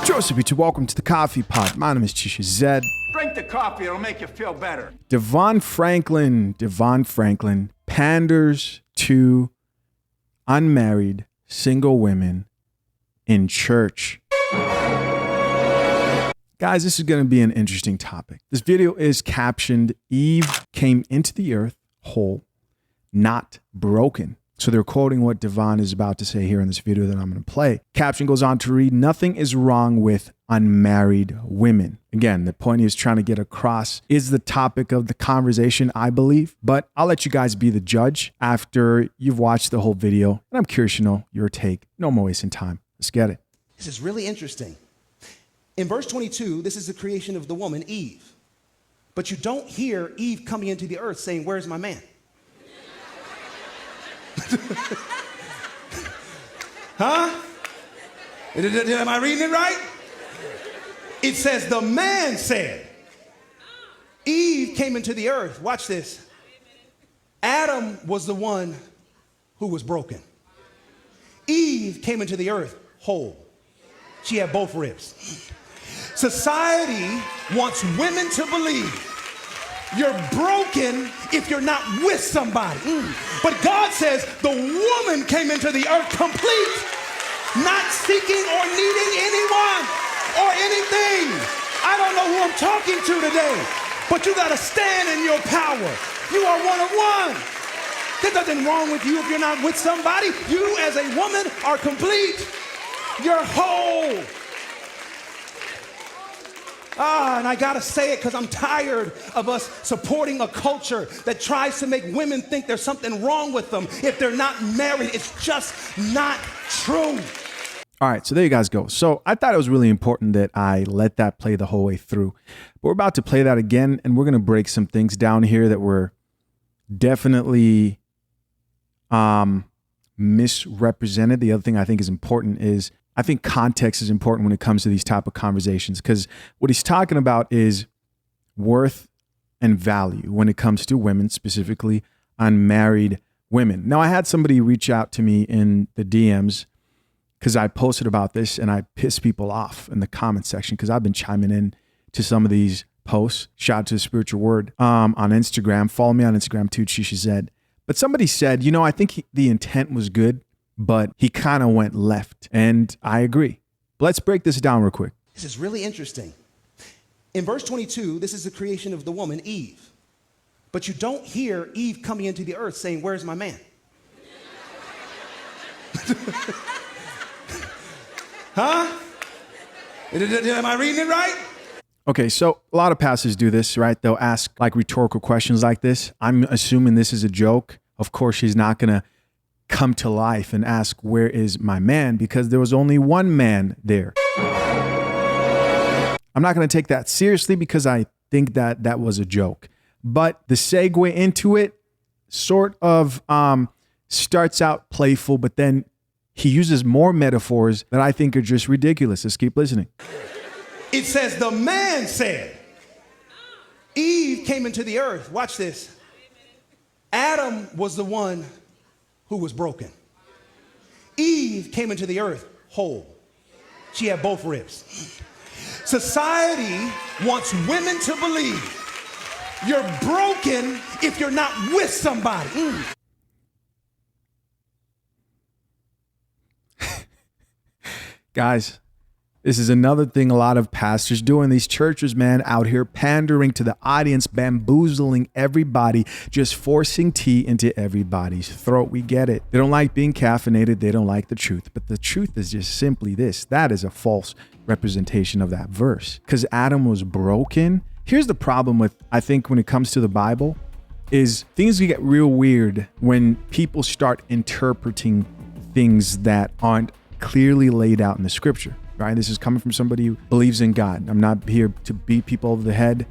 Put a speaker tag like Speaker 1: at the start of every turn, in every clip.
Speaker 1: Joseph, YouTube, welcome to the Coffee Pot. My name is Chisha Zed.
Speaker 2: Drink the coffee, it'll make you feel better.
Speaker 1: DEVON Franklin panders to unmarried single women in church. Guys, this is going to be an interesting topic. This video is captioned, Eve came into the earth whole, not broken. So they're quoting what DEVON is about to say here in this video that I'm going to play. Caption goes on to read, nothing is wrong with unmarried women. Again, the point he is trying to get across is the topic of the conversation, I believe. But I'll let you guys be the judge after you've watched the whole video. And I'm curious to know your take. No more wasting time. Let's get it.
Speaker 3: This is really interesting. In verse 22, this is the creation of the woman, Eve. But you don't hear Eve coming into the earth saying, where's my man? Huh? Am I reading it right? It says the man said. Eve came into the earth. Watch this. Adam was the one who was broken. Eve came into the earth whole. She had both ribs. Society wants women to believe you're broken if you're not with somebody. But God says the woman came into the earth complete, not seeking or needing anyone or anything. I don't know who I'm talking to today, but you got to stand in your power. You are one of one. There's nothing wrong with you if you're not with somebody. You as a woman are complete. You're whole. And I gotta say it because I'm tired of us supporting a culture that tries to make women think there's something wrong with them if they're not married. It's just not true.
Speaker 1: All right, so there you guys go. So I thought it was really important that I let that play the whole way through. But we're about to play that again, and we're gonna break some things down here that were definitely misrepresented. The other thing I think is important is I think context is important when it comes to these type of conversations, because what he's talking about is worth and value when it comes to women, specifically unmarried women. Now, I had somebody reach out to me in the DMs because I posted about this and I pissed people off in the comment section because I've been chiming in to some of these posts. Shout out to the Spiritual Word on Instagram. Follow me on Instagram too, Chisha Zed. But somebody said, I think the intent was good, but he kind of went left. And I agree. But let's break this down real quick.
Speaker 3: This is really interesting. In verse 22, this is the creation of the woman, Eve. But you don't hear Eve coming into the earth saying, where's my man? Huh? Am I reading it right?
Speaker 1: Okay, so a lot of pastors do this, right? They'll ask like rhetorical questions like this. I'm assuming this is a joke. Of course, she's not going to come to life and ask, where is my man? Because there was only one man there. I'm not going to take that seriously because I think that was a joke. But the segue into it sort of starts out playful, but then he uses more metaphors that I think are just ridiculous. Let's keep listening.
Speaker 3: It says the man said. Eve came into the earth. Watch this. Adam was the one who was broken. Eve came into the earth whole. She had both ribs. Society wants women to believe you're broken if you're not with somebody.
Speaker 1: Guys, this is another thing a lot of pastors do in these churches, man, out here pandering to the audience, bamboozling everybody, just forcing tea into everybody's throat. We get it. They don't like being caffeinated. They don't like the truth. But the truth is just simply this. That is a false representation of that verse. Because Adam was broken. Here's the problem with, I think, when it comes to the Bible, is things get real weird when people start interpreting things that aren't clearly laid out in the scripture. Right? This is coming from somebody who believes in God. I'm not here to beat people over the head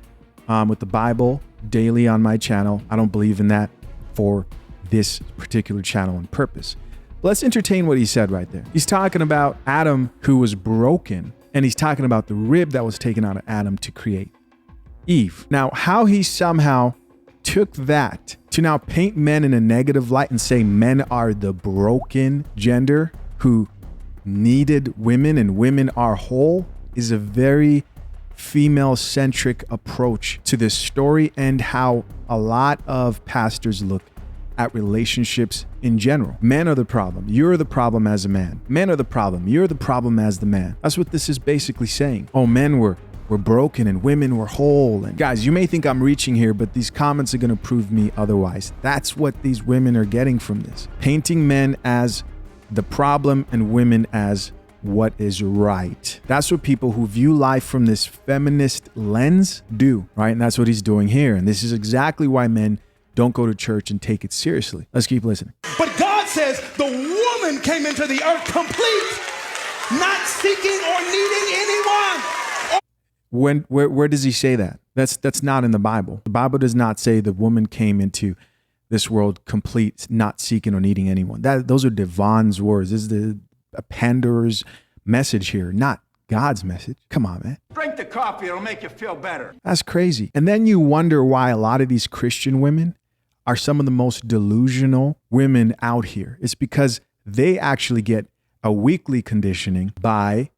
Speaker 1: with the Bible daily on my channel. I don't believe in that for this particular channel and purpose. But let's entertain what he said right there. He's talking about Adam who was broken, and he's talking about the rib that was taken out of Adam to create Eve. Now, how he somehow took that to now paint men in a negative light and say men are the broken gender who needed women and women are whole is a very female-centric approach to this story and how a lot of pastors look at relationships in general. Men are the problem. You're the problem as a man. Men are the problem. You're the problem as the man. That's what this is basically saying. Oh, men were broken and women were whole. And guys, you may think I'm reaching here, but these comments are going to prove me otherwise. That's what these women are getting from this. Painting men as the problem and women as what is right. That's what people who view life from this feminist lens do, right? And that's what he's doing here. And this is exactly why men don't go to church and take it seriously. Let's keep listening.
Speaker 3: But God says the woman came into the earth complete, not seeking or needing anyone.
Speaker 1: Where does he say that? That's not in the Bible. The Bible does not say the woman came into this world complete, not seeking or needing anyone. Those are DEVON's words. This is the panderer's message here, not God's message. Come on, man.
Speaker 2: Drink the coffee, it'll make you feel better.
Speaker 1: That's crazy. And then you wonder why a lot of these Christian women are some of the most delusional women out here. It's because they actually get a weekly conditioning by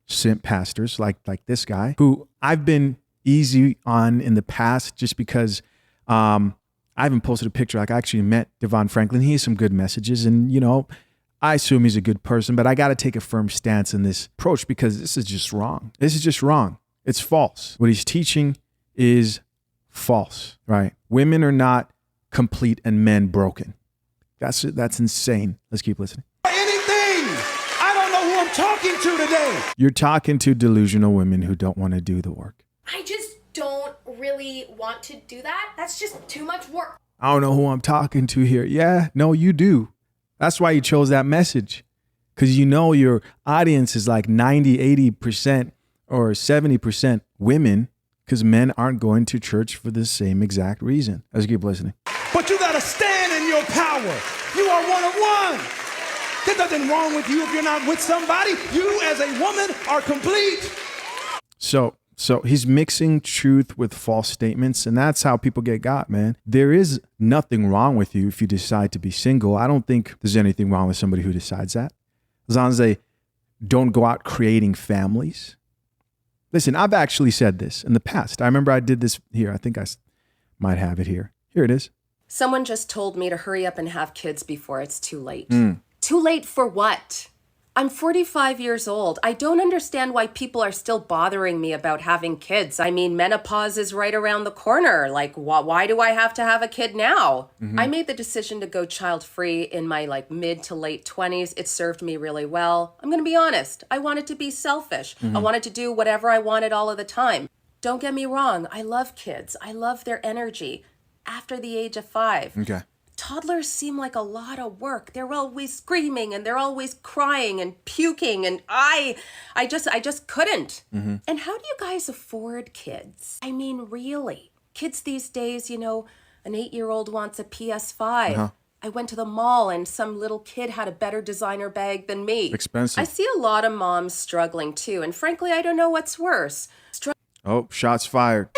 Speaker 1: simp pastors like this guy, who I've been easy on in the past just because I haven't posted a picture. Like, I actually met DEVON Franklin. He has some good messages, and I assume he's a good person, but I got to take a firm stance in this approach because this is just wrong. This is just wrong. It's false. What he's teaching is false, right? Women are not complete and men broken. That's insane. Let's keep listening.
Speaker 3: Talking to today.
Speaker 1: You're talking to delusional women who don't want to do the work.
Speaker 4: I just don't really want to do that. That's just too much work.
Speaker 1: I don't know who I'm talking to here. Yeah, no, you do. That's why you chose that message. Because your audience is like 90, 80% or 70% women, because men aren't going to church for the same exact reason. Let's keep listening.
Speaker 3: But you got to stand in your power. You are one of one. There's nothing wrong with you if you're not with somebody. You as a woman are complete.
Speaker 1: So he's mixing truth with false statements, and that's how people get got, man. There is nothing wrong with you if you decide to be single. I don't think there's anything wrong with somebody who decides that, as long as they don't go out creating families. Listen, I've actually said this in the past. I remember I did this here. I think I might have it here. Here it is.
Speaker 5: Someone just told me to hurry up and have kids before it's too late. Too late for what? I'm 45 years old. I don't understand why people are still bothering me about having kids. I mean, menopause is right around the corner. Like, why do I have to have a kid now? I made the decision to go child-free in my mid to late 20s. It served me really well. I'm going to be honest. I wanted to be selfish. I wanted to do whatever I wanted all of the time. Don't get me wrong. I love kids. I love their energy. After the age of 5.
Speaker 1: Okay.
Speaker 5: Toddlers seem like a lot of work. They're always screaming and they're always crying and puking, and I just couldn't. And how do you guys afford kids? I mean, really? Kids these days, an 8-year-old wants a PS5. I went to the mall and some little kid had a better designer bag than me.
Speaker 1: Expensive.
Speaker 5: I see a lot of moms struggling too, and frankly, I don't know what's worse.
Speaker 1: Shots fired.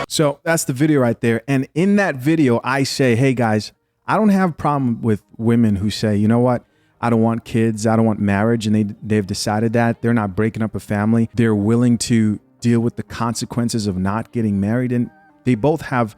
Speaker 1: So that's the video right there. And in that video, I say, hey guys, I don't have a problem with women who say, you know what? I don't want kids. I don't want marriage. And they've decided that they're not breaking up a family. They're willing to deal with the consequences of not getting married. And they both have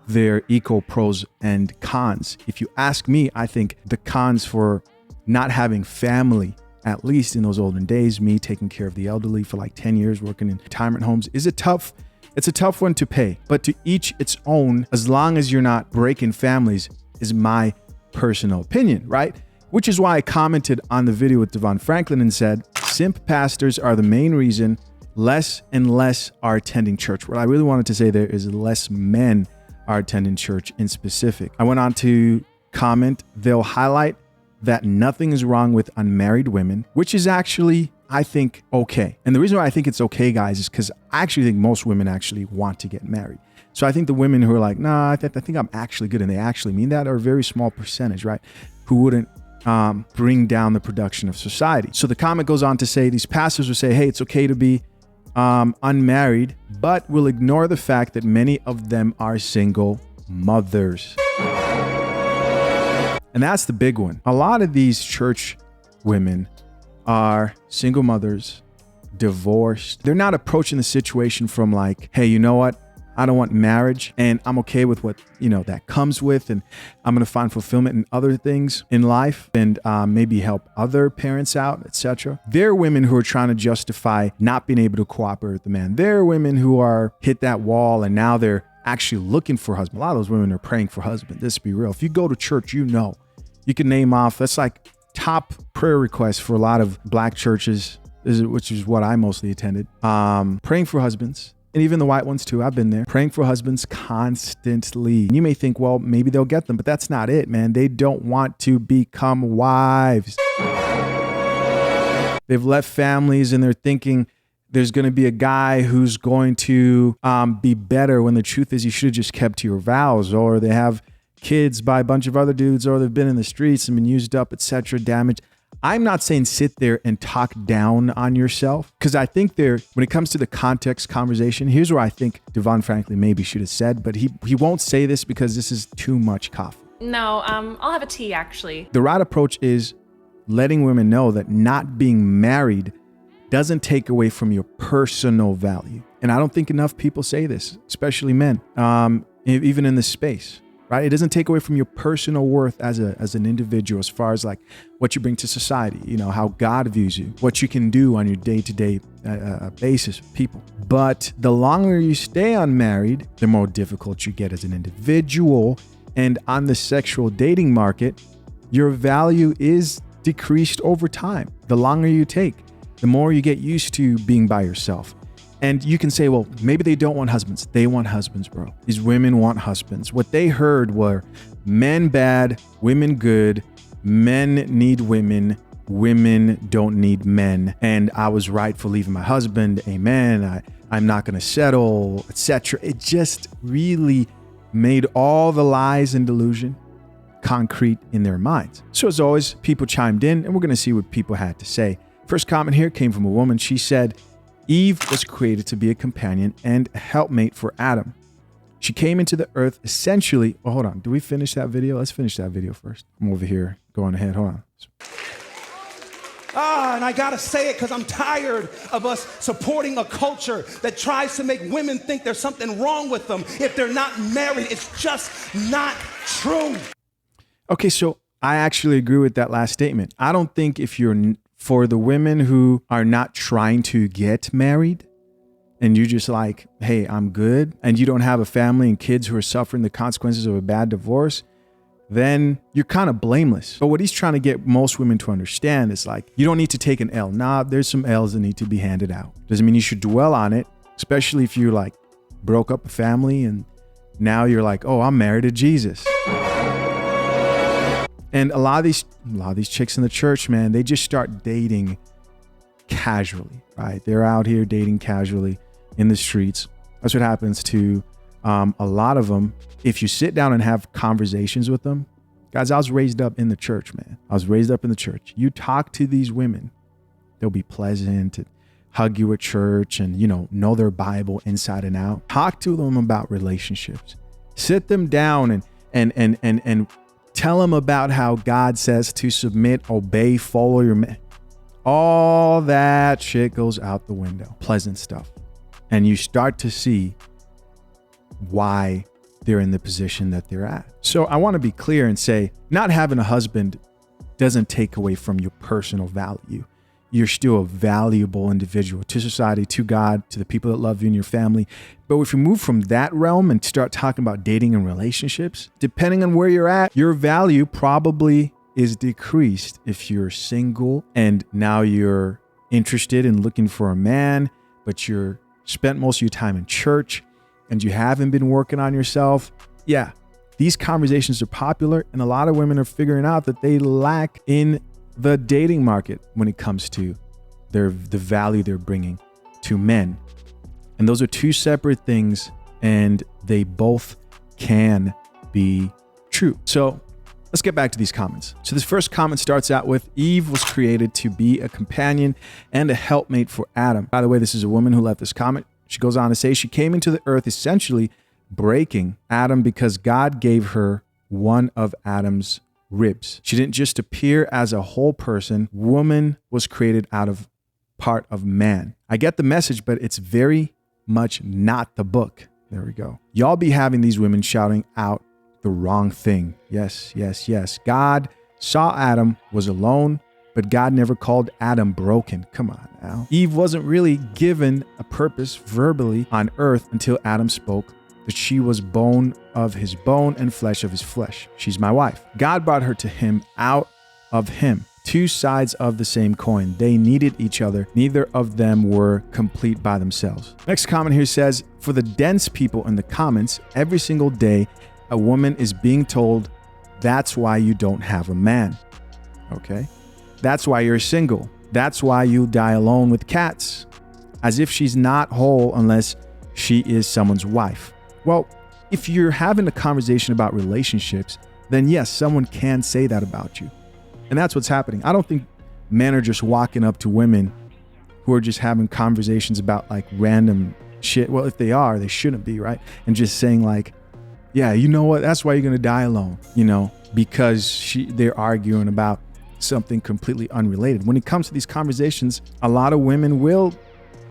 Speaker 1: their equal pros and cons. If you ask me, I think the cons for not having family, at least in those olden days, me taking care of the elderly for like 10 years, working in retirement homes, it's a tough one to pay, but to each its own, as long as you're not breaking families, is my personal opinion, right? Which is why I commented on the video with DEVON Franklin and said, simp pastors are the main reason less and less are attending church. What I really wanted to say there is less men are attending church in specific. I went on to comment, they'll highlight that nothing is wrong with unmarried women, which is actually, I think, okay. And the reason why I think it's okay, guys, is because I actually think most women actually want to get married. So I think the women who are like, nah, I think I'm actually good, and they actually mean that, are a very small percentage, right? Who wouldn't bring down the production of society. So the comment goes on to say, these pastors will say, hey, it's okay to be unmarried, but will ignore the fact that many of them are single mothers. And that's the big one. A lot of these church women are single mothers, divorced. They're not approaching the situation from like, hey, you know what? I don't want marriage and I'm okay with what, that comes with, and I'm going to find fulfillment in other things in life and maybe help other parents out, etc. There are women who are trying to justify not being able to cooperate with the man. There are women who are hit that wall and now they're actually looking for a husband. A lot of those women are praying for husband. Let's be real. If you go to church, you can name off, that's like top prayer requests for a lot of black churches, which is what I mostly attended. Praying for husbands. And even the white ones too. I've been there. Praying for husbands constantly. And you may think, well, maybe they'll get them, but that's not it, man. They don't want to become wives. They've left families and they're thinking there's going to be a guy who's going to be better, when the truth is you should have just kept to your vows. Or they have kids by a bunch of other dudes, or they've been in the streets and been used up, etc., damaged. I'm not saying sit there and talk down on yourself, because I think when it comes to the context conversation, here's where I think DEVON frankly maybe should have said, but he won't say this because this is too much coffee.
Speaker 6: No, I'll have a tea actually.
Speaker 1: The right approach is letting women know that not being married doesn't take away from your personal value. And I don't think enough people say this, especially men, even in this space. Right? It doesn't take away from your personal worth as an individual, as far as like what you bring to society, how God views you, what you can do on your day-to-day basis with people. But the longer you stay unmarried, the more difficult you get as an individual. And on the sexual dating market, your value is decreased over time. The longer you take, the more you get used to being by yourself. And you can say, well, maybe they don't want husbands. They want husbands, bro. These women want husbands. What they heard were men bad, women good, men need women, women don't need men. And I was right for leaving my husband. Amen. I'm not going to settle, etc. It just really made all the lies and delusion concrete in their minds. So as always, people chimed in and we're going to see what people had to say. First comment here came from a woman. She said, Eve was created to be a companion and a helpmate for Adam. She came into the earth essentially. Oh, hold on. Do we finish that video? Let's finish that video first. I'm over here going ahead. Hold on.
Speaker 3: And I gotta say it because I'm tired of us supporting a culture that tries to make women think there's something wrong with them if they're not married. It's just not true.
Speaker 1: Okay, so I actually agree with that last statement. I don't think for the women who are not trying to get married and you're just like, hey, I'm good, and you don't have a family and kids who are suffering the consequences of a bad divorce, then you're kind of blameless. But what he's trying to get most women to understand is like, you don't need to take an L. Nah, there's some L's that need to be handed out. Doesn't mean you should dwell on it, especially if you like broke up a family and now you're like, oh, I'm married to Jesus. And a lot of these chicks in the church, man, they just start dating casually, right? They're out here dating casually in the streets. That's what happens to a lot of them. If you sit down and have conversations with them, guys, I was raised up in the church, man. I was raised up in the church. You talk to these women, they'll be pleasant to hug you at church and, know their Bible inside and out. Talk to them about relationships. Sit them down and tell them about how God says to submit, obey, follow your man. All that shit goes out the window. Pleasant stuff. And you start to see why they're in the position that they're at. So I want to be clear and say, not having a husband doesn't take away from your personal value. You're still a valuable individual to society, to God, to the people that love you and your family. But if you move from that realm and start talking about dating and relationships, depending on where you're at, your value probably is decreased if you're single and now you're interested in looking for a man, but you're spent most of your time in church and you haven't been working on yourself. Yeah, these conversations are popular and a lot of women are figuring out that they lack in the dating market when it comes to the value they're bringing to men. And those are two separate things and they both can be true. So let's get back to these comments. So this first comment starts out with, Eve was created to be a companion and a helpmate for Adam. By the way, this is a woman who left this comment. She goes on to say she came into the earth essentially breaking Adam because God gave her one of Adam's ribs. She didn't just appear as a whole person. Woman was created out of part of man. I get the message, but it's very much not the book. There we go. Y'all be having these women shouting out the wrong thing. Yes, yes, yes. God saw Adam was alone, but God never called Adam broken. Come on now. Eve wasn't really given a purpose verbally on earth until Adam spoke that she was bone of his bone and flesh of his flesh. She's my wife. God brought her to him out of him. Two sides of the same coin. They needed each other. Neither of them were complete by themselves. Next comment here says, for the dense people in the comments, every single day, a woman is being told, that's why you don't have a man. Okay? That's why you're single. That's why you die alone with cats. As if she's not whole unless she is someone's wife. Well, if you're having a conversation about relationships, then yes, someone can say that about you. And that's what's happening. I don't think men are just walking up to women who are just having conversations about like random shit. Well, if they are, they shouldn't be, right? And just saying like, yeah, you know what? That's why you're going to die alone, you know, because they're arguing about something completely unrelated. When it comes to these conversations, a lot of women will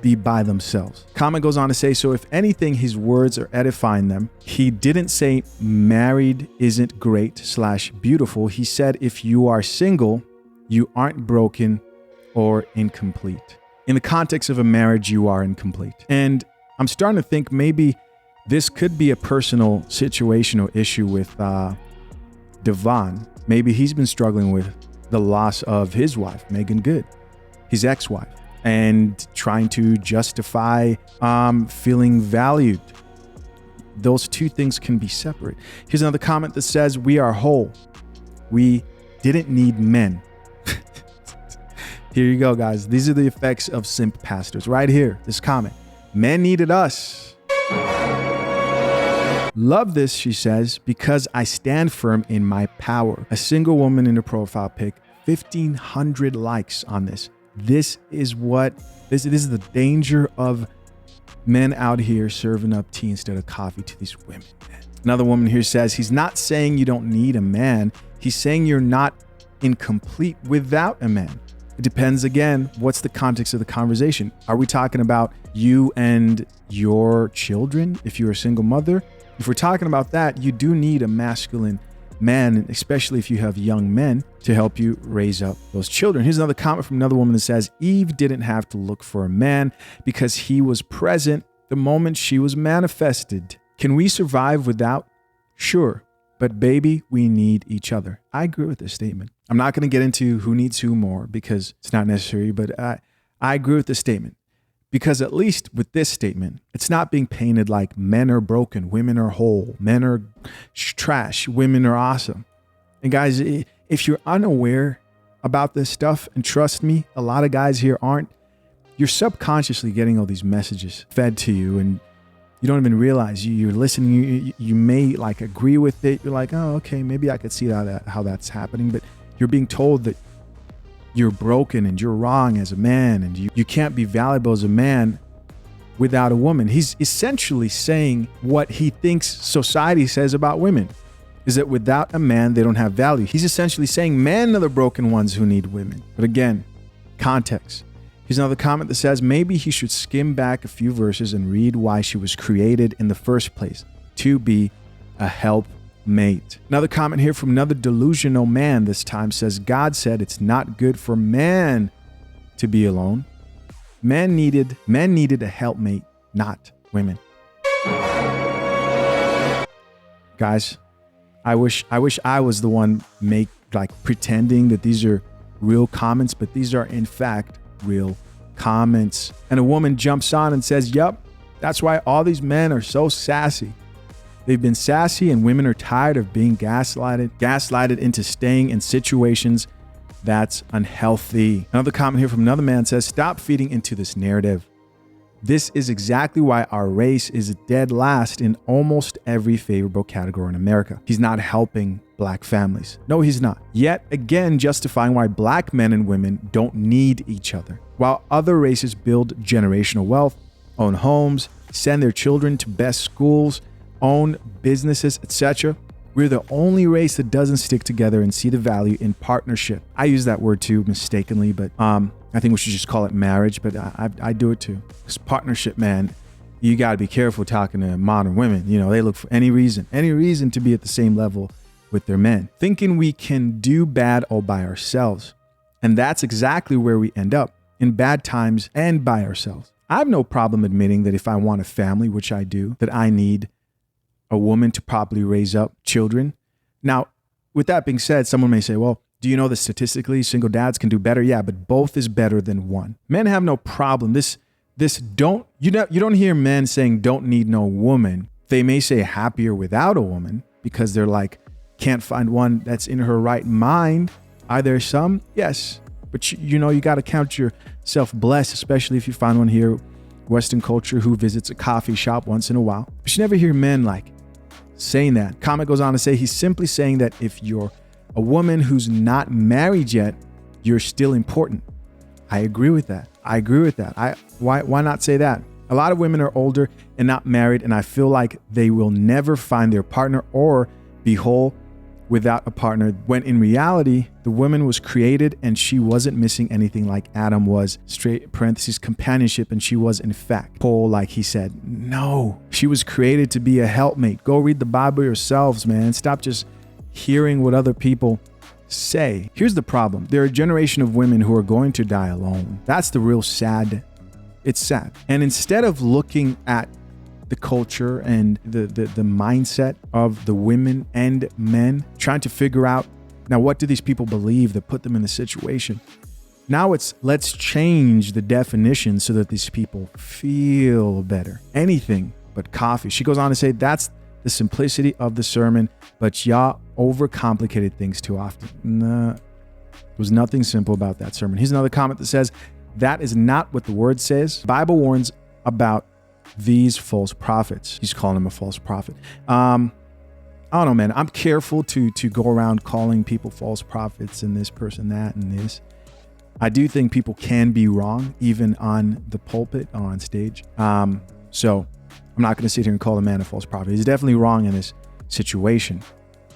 Speaker 1: be by themselves. Comment goes on to say, so if anything, his words are edifying them. He didn't say married isn't great / beautiful. He said, if you are single, you aren't broken or incomplete. In the context of a marriage, you are incomplete. And I'm starting to think maybe this could be a personal situation or issue with DEVON. Maybe he's been struggling with the loss of his wife, Megan Good, his ex-wife, and trying to justify feeling valued. Those two things can be separate. Here's another comment that says, we are whole. We didn't need men. Here you go, guys. These are the effects of simp pastors right here. This comment. Men needed us. Love this, she says, because I stand firm in my power. A single woman in her profile pic, 1,500 likes on this. This is the danger of men out here serving up tea instead of coffee to these women. Another woman here says, he's not saying you don't need a man. He's saying you're not incomplete without a man. It depends, again, what's the context of the conversation? Are we talking about you and your children if you're a single mother? If we're talking about that, you do need a masculine man, especially if you have young men, to help you raise up those children. Here's another comment from another woman that says, Eve didn't have to look for a man because he was present the moment she was manifested. Can we survive without? Sure. But baby, we need each other. I agree with this statement. I'm not going to get into who needs who more because it's not necessary, but I agree with this statement. Because at least with this statement, it's not being painted like men are broken, women are whole, men are trash, women are awesome. And guys, if you're unaware about this stuff, and trust me, a lot of guys here aren't, you're subconsciously getting all these messages fed to you and you don't even realize you're listening. You may like agree with it. You're like, oh, okay, maybe I could see how that's happening. But you're being told that you're broken and you're wrong as a man and you can't be valuable as a man without a woman. He's essentially saying what he thinks society says about women, is that without a man, they don't have value. He's essentially saying men are the broken ones who need women. But again, context. Here's another comment that says, maybe he should skim back a few verses and read why she was created in the first place, to be a helpmate. Another comment here from another delusional man this time says, God said it's not good for man to be alone. Men needed a helpmate, not women. Guys, I wish I was the one pretending that these are real comments, but these are in fact real comments. And a woman jumps on and says, yep, that's why all these men are so sassy. They've been sassy and women are tired of being gaslighted into staying in situations that's unhealthy. Another comment here from another man says, stop feeding into this narrative. This is exactly why our race is dead last in almost every favorable category in America. He's not helping black families. No, he's not. Yet again, justifying why black men and women don't need each other. While other races build generational wealth, own homes, send their children to best schools, own businesses, etc., We're the only race that doesn't stick together and see the value in partnership. I use that word too mistakenly, but I think we should just call it marriage, but I do it too. Because partnership, man, you got to be careful talking to modern women. You know, they look for any reason to be at the same level with their men, thinking we can do bad all by ourselves. And that's exactly where we end up, in bad times and by ourselves. I have no problem admitting that if I want a family, which I do, that I need a woman to properly raise up children. Now, with that being said, someone may say, well, do you know that statistically single dads can do better? Yeah, but both is better than one. Men have no problem. You don't hear men saying don't need no woman. They may say happier without a woman because they're like, can't find one that's in her right mind. Are there some? Yes. But you got to count yourself blessed, especially if you find one here, Western culture, who visits a coffee shop once in a while. But you never hear men like saying that. Comment goes on to say he's simply saying that if you're a woman who's not married yet, you're still important. I agree with that. Why not say that? A lot of women are older and not married, and I feel like they will never find their partner or be whole without a partner, when in reality, the woman was created and she wasn't missing anything like Adam was, straight parentheses, companionship, and she was in fact whole, like he said. No, she was created to be a helpmate. Go read the Bible yourselves, man. Stop just hearing what other people say. Here's the problem. There are a generation of women who are going to die alone. That's the real sad. It's sad. And instead of looking at the culture and the mindset of the women and men, trying to figure out, now what do these people believe that put them in the situation? Now it's, let's change the definition so that these people feel better. Anything but coffee. She goes on to say, that's the simplicity of the sermon, but y'all overcomplicated things too often. Nah, there was nothing simple about that sermon. Here's another comment that says, that is not what the word says. The Bible warns about these false prophets. He's calling him a false prophet. I don't know, man. I'm careful to go around calling people false prophets and this person, that, and this. I do think people can be wrong, even on the pulpit or on stage. So I'm not going to sit here and call a man a false prophet. He's definitely wrong in this situation.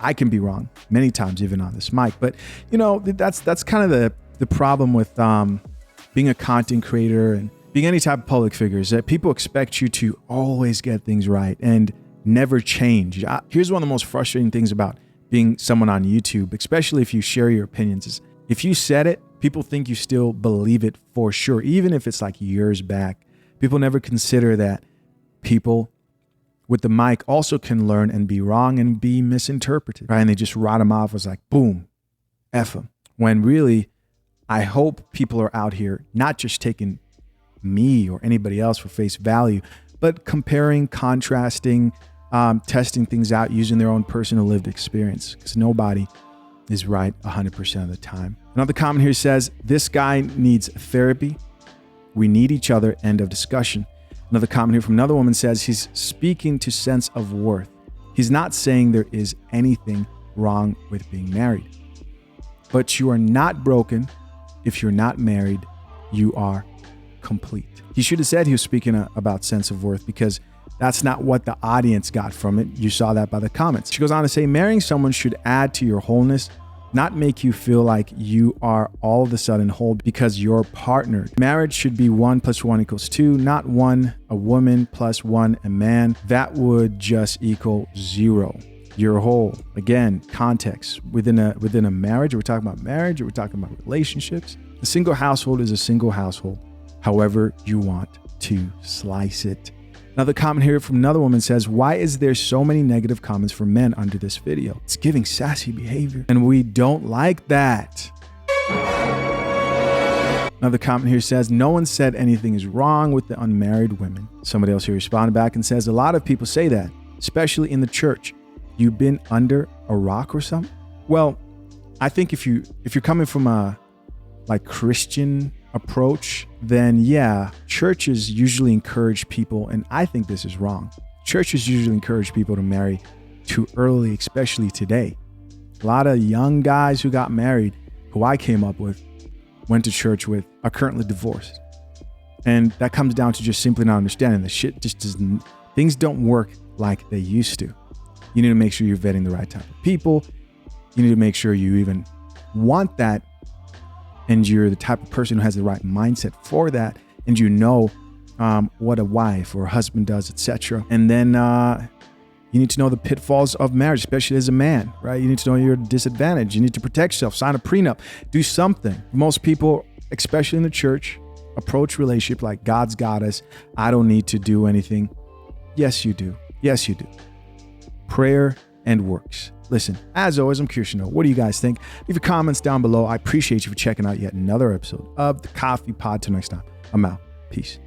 Speaker 1: I can be wrong many times, even on this mic. But, that's kind of the problem with being a content creator and being any type of public figure, is that people expect you to always get things right and never change. Here's one of the most frustrating things about being someone on YouTube, especially if you share your opinions, is if you said it, people think you still believe it for sure, even if it's like years back. People never consider that people with the mic also can learn and be wrong and be misinterpreted, right? And they just write them off as like, boom, F them. When really, I hope people are out here not just taking me or anybody else for face value, but comparing, contrasting, testing things out using their own personal lived experience, because nobody is right 100% of the time. Another comment here says, this guy needs therapy. We need each other. End of discussion. Another comment here from another woman says, he's speaking to sense of worth. He's not saying there is anything wrong with being married, but you are not broken if you're not married. You are complete. He should have said he was speaking about sense of worth, because that's not what the audience got from it. You saw that by the comments. She goes on to say, marrying someone should add to your wholeness, not make you feel like you are all of a sudden whole because you're partnered. Marriage should be 1 + 1 = 2, not 1 a woman plus 1 a man. That would just equal 0. You're whole. Again, context. Within a marriage, we're talking about marriage, or we're talking about relationships. A single household is a single household, however you want to slice it. Another comment here from another woman says, why is there so many negative comments from men under this video? It's giving sassy behavior, and we don't like that. Another comment here says, no one said anything is wrong with the unmarried women. Somebody else here responded back and says, a lot of people say that, especially in the church. You've been under a rock or something? Well, I think if you're coming from a Christian approach, then yeah, churches usually encourage people, and I think this is wrong. Churches usually encourage people to marry too early, especially today. A lot of young guys who got married, who I came up with, went to church with, are currently divorced. And that comes down to just simply not understanding that shit just doesn't, things don't work like they used to. You need to make sure you're vetting the right type of people. You need to make sure you even want that, and you're the type of person who has the right mindset for that, and you know what a wife or a husband does, etc. And then you need to know the pitfalls of marriage, especially as a man, right? You need to know your disadvantage. You need to protect yourself, sign a prenup, do something. Most people, especially in the church, approach relationship like God's got us. I don't need to do anything. Yes, you do. Yes, you do. Prayer and works. Listen, as always, I'm curious to know, what do you guys think? Leave your comments down below. I appreciate you for checking out yet another episode of the Coffee Pod. Till next time, I'm out. Peace.